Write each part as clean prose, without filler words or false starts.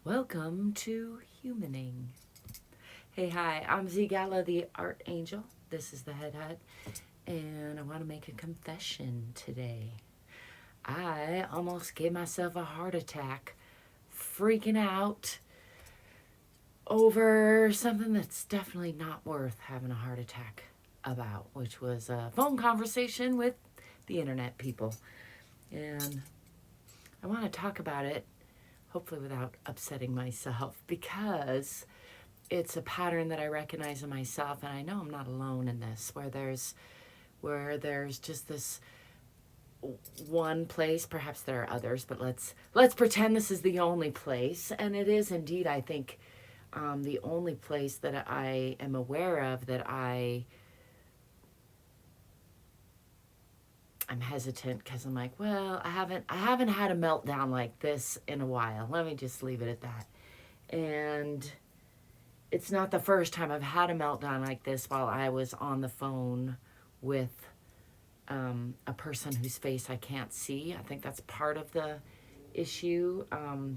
Welcome to Humaning. Hey, hi, I'm ZGALA, the Art Angel. This is the Head Hutt, and I want to make a confession today. I almost gave myself a heart attack, freaking out over something that's definitely not worth having a heart attack about, which was a phone conversation with the internet people. And I want to talk about it, hopefully without upsetting myself, because it's a pattern that I recognize in myself, and I know I'm not alone in this, where there's just this one place. Perhaps there are others, but let's pretend this is the only place, and it is indeed, I think, the only place that I am aware of that I'm hesitant, because I'm like, well, I haven't had a meltdown like this in a while. Let me just leave it at that. And it's not the first time I've had a meltdown like this while I was on the phone with a person whose face I can't see. I think that's part of the issue.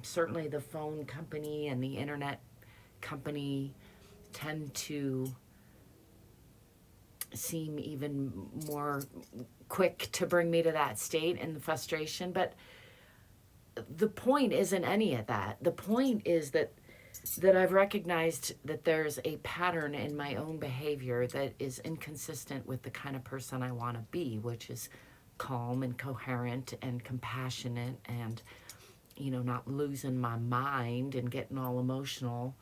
Certainly, the phone company and the internet company tend to seem even more quick to bring me to that state and frustration. But the point isn't any of that. The point is that I've recognized that there's a pattern in my own behavior that is inconsistent with the kind of person I want to be, which is calm and coherent and compassionate and, not losing my mind and getting all emotional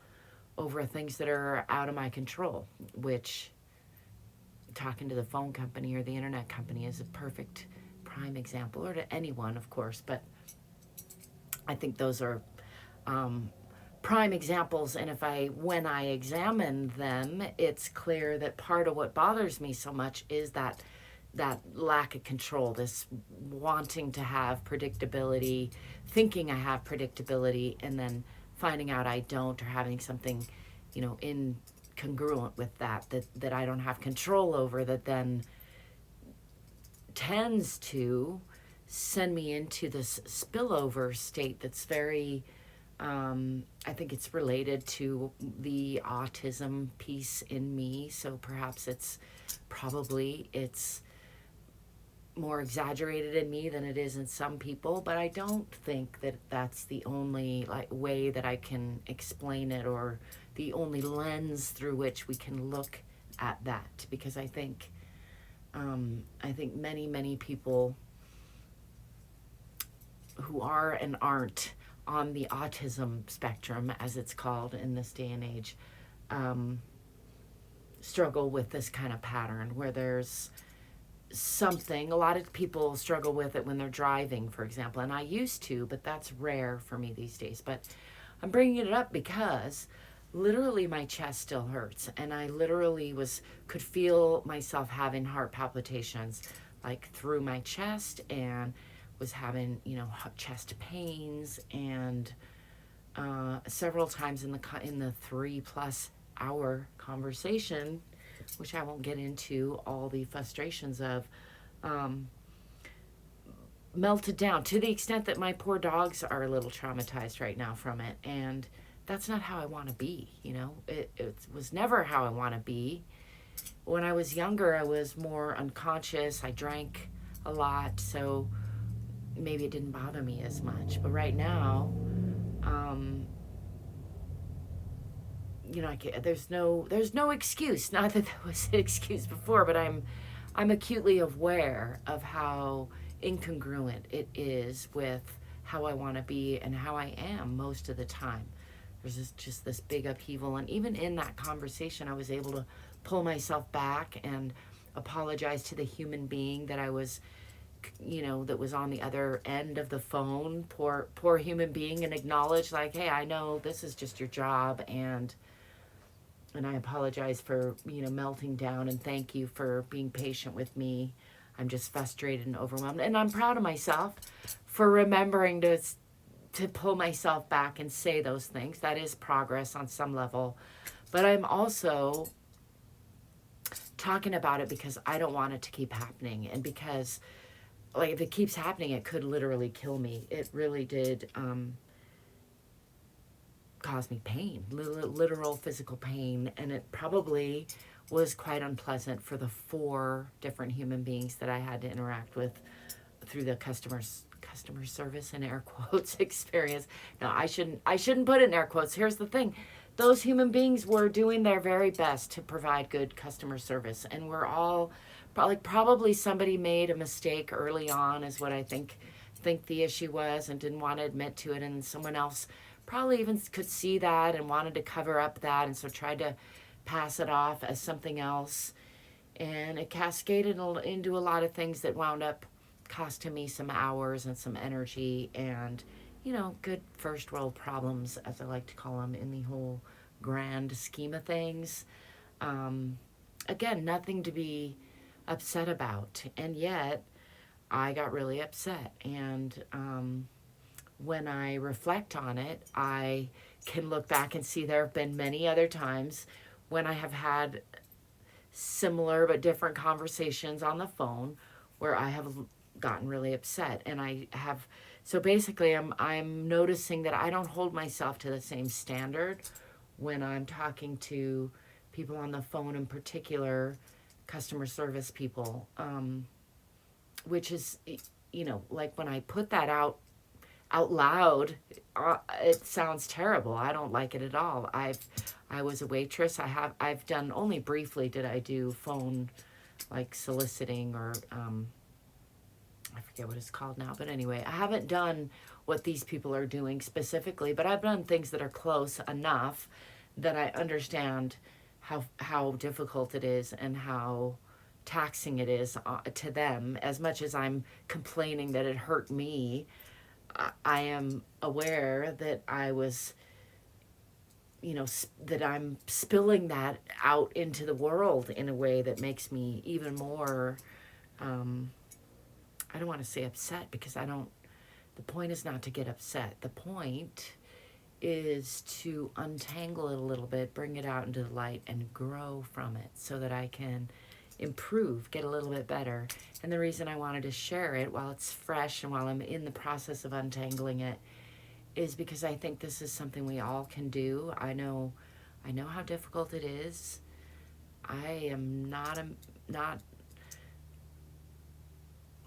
over things that are out of my control, which talking to the phone company or the internet company is a perfect prime example, or to anyone, of course, but I think those are prime examples. And when I examine them, it's clear that part of what bothers me so much is that lack of control, this wanting to have predictability, thinking I have predictability, and then finding out I don't, or having something, incongruent with that I don't have control over, that then tends to send me into this spillover state that's very, I think it's related to the autism piece in me. So perhaps it's more exaggerated in me than it is in some people, but I don't think that that's the only way that I can explain it, or the only lens through which we can look at that, because I think many people who are and aren't on the autism spectrum, as it's called in this day and age, struggle with this kind of pattern where there's something. A lot of people struggle with it when they're driving, for example, and I used to, but that's rare for me these days. But I'm bringing it up because literally my chest still hurts, and I literally could feel myself having heart palpitations like through my chest, and was having chest pains, and several times in the 3+ hour conversation, which I won't get into all the frustrations of, melted down to the extent that my poor dogs are a little traumatized right now from it. And that's not how I want to be. It was never how I want to be. When I was younger, I was more unconscious. I drank a lot, so maybe it didn't bother me as much. But right now, there's no excuse. Not that there was an excuse before, but I'm acutely aware of how incongruent it is with how I want to be and how I am most of the time. There's just this big upheaval, and even in that conversation, I was able to pull myself back and apologize to the human being that I was, that was on the other end of the phone, poor human being, and acknowledge, like, hey, I know this is just your job, and I apologize for, melting down, and thank you for being patient with me. I'm just frustrated and overwhelmed, and I'm proud of myself for remembering to pull myself back and say those things. That is progress on some level, but I'm also talking about it because I don't want it to keep happening, and because, like, if it keeps happening, it could literally kill me. It really did. caused me pain, literal physical pain, and it probably was quite unpleasant for the 4 different human beings that I had to interact with through the customer service in air quotes experience. No, I shouldn't put it in air quotes. Here's the thing. Those human beings were doing their very best to provide good customer service, and we're all probably somebody made a mistake early on is what I think the issue was, and didn't want to admit to it, and someone else probably even could see that and wanted to cover up that, and so tried to pass it off as something else, and it cascaded into a lot of things that wound up costing me some hours and some energy and, good first world problems, as I like to call them, in the whole grand scheme of things. Again, nothing to be upset about, and yet I got really upset. And when I reflect on it, I can look back and see there have been many other times when I have had similar but different conversations on the phone where I have gotten really upset. And so basically I'm noticing that I don't hold myself to the same standard when I'm talking to people on the phone, in particular customer service people, which is, like when I put that out loud, it sounds terrible. I don't like it at all. I was a waitress. I've done, only briefly did I do phone, like soliciting, or I forget what it's called now, but anyway, I haven't done what these people are doing specifically, but I've done things that are close enough that I understand how difficult it is and how taxing it is to them. As much as I'm complaining that it hurt me, I am aware that I was, that I'm spilling that out into the world in a way that makes me even more, I don't want to say upset, because the point is not to get upset. The point is to untangle it a little bit, bring it out into the light, and grow from it so that I can improve, get a little bit better. And the reason I wanted to share it while it's fresh and while I'm in the process of untangling it is because I think this is something we all can do. I know how difficult it is. I am not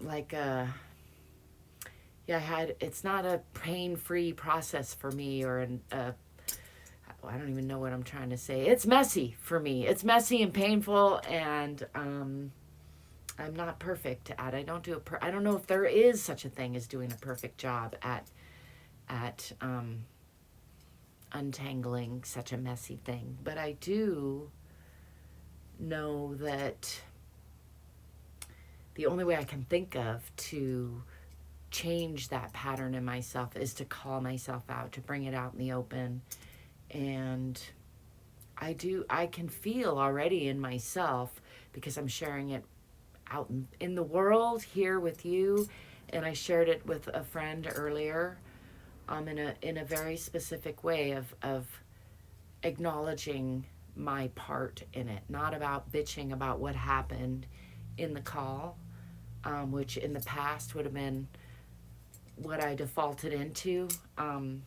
like it's not a pain-free process for me, or I don't even know what I'm trying to say. It's messy for me. It's messy and painful, and I'm not perfect at it. I don't know if there is such a thing as doing a perfect job at untangling such a messy thing. But I do know that the only way I can think of to change that pattern in myself is to call myself out, to bring it out in the open. And I can feel already in myself, because I'm sharing it out in the world here with you, and I shared it with a friend earlier, in a very specific way of acknowledging my part in it, not about bitching about what happened in the call, which in the past would have been what I defaulted into, and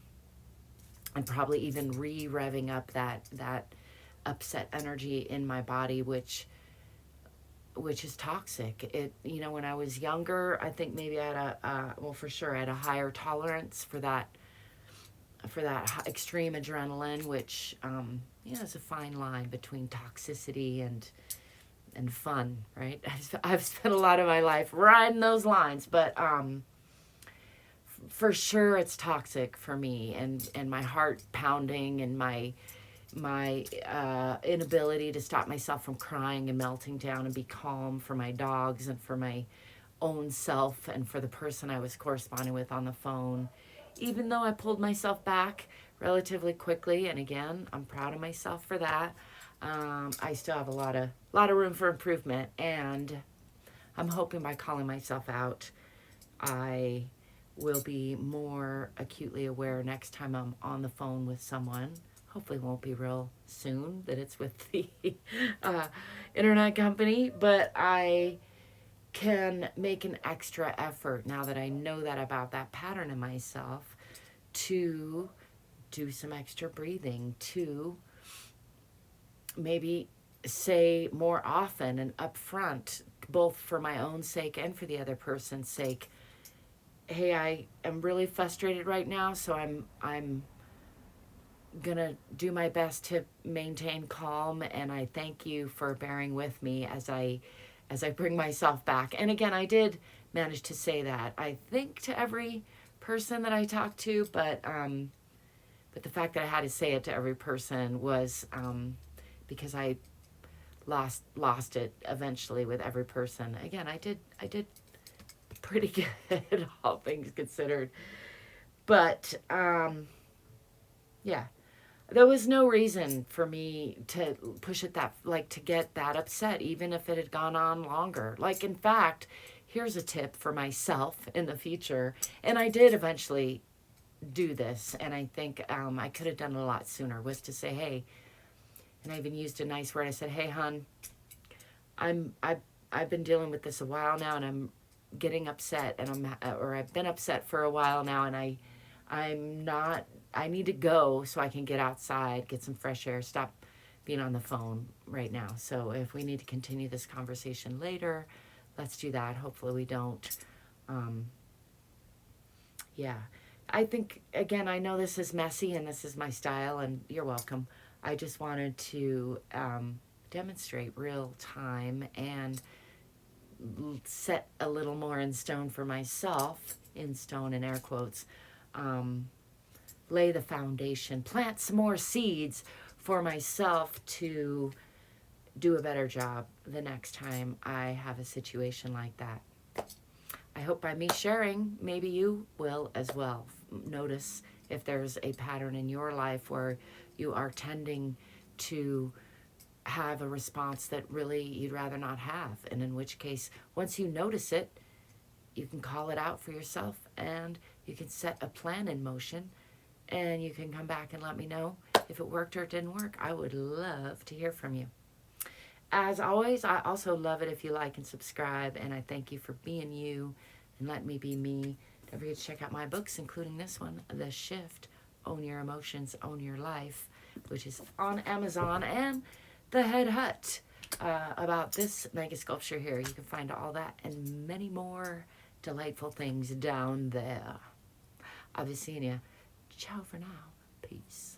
probably even revving up that upset energy in my body, which is toxic. It, when I was younger, I think maybe I had for sure I had a higher tolerance for that extreme adrenaline, which is a fine line between toxicity and fun, right? I've spent a lot of my life riding those lines, but for sure it's toxic for me, and my heart pounding, and my inability to stop myself from crying and melting down and be calm for my dogs and for my own self and for the person I was corresponding with on the phone. Even though I pulled myself back relatively quickly, and again, I'm proud of myself for that, I still have a lot of room for improvement, and I'm hoping by calling myself out, I will be more acutely aware next time I'm on the phone with someone. Hopefully it won't be real soon that it's with the internet company, but I can make an extra effort now that I know that about that pattern in myself to do some extra breathing, to maybe say more often and upfront, both for my own sake and for the other person's sake, hey, I am really frustrated right now, so I'm gonna do my best to maintain calm, and I thank you for bearing with me as I bring myself back. And again, I did manage to say that, I think, to every person that I talked to, but the fact that I had to say it to every person was because I lost it eventually with every person. Again, I did pretty good, all things considered. But yeah, there was no reason for me to push it that, like, to get that upset, even if it had gone on longer. Like, in fact, here's a tip for myself in the future. And I did eventually do this, and I think I could have done it a lot sooner, was to say, hey, and I even used a nice word. I said, hey, hon, I've been dealing with this a while now, and I'm getting upset, and I've been upset for a while now, and I need to go so I can get outside, get some fresh air, stop being on the phone right now. So if we need to continue this conversation later, let's do that. Hopefully we don't. Yeah. I think, again, I know this is messy and this is my style, and you're welcome. I just wanted to demonstrate real time and set a little more in stone for myself, in stone in air quotes, lay the foundation, plant some more seeds for myself to do a better job the next time I have a situation like that. I hope by me sharing, maybe you will as well. Notice if there's a pattern in your life where you are tending to have a response that really you'd rather not have. And in which case, once you notice it, you can call it out for yourself, and you can set a plan in motion, and you can come back and let me know if it worked or it didn't work. I would love to hear from you. As always, I also love it if you like and subscribe, and I thank you for being you and letting me be me. Don't forget to check out my books, including this one, The Shift, Own Your Emotions, Own Your Life, which is on Amazon, and the Head Hutt, about this mega sculpture here. You can find all that and many more delightful things down there. I'll be seeing you. Ciao for now. Peace.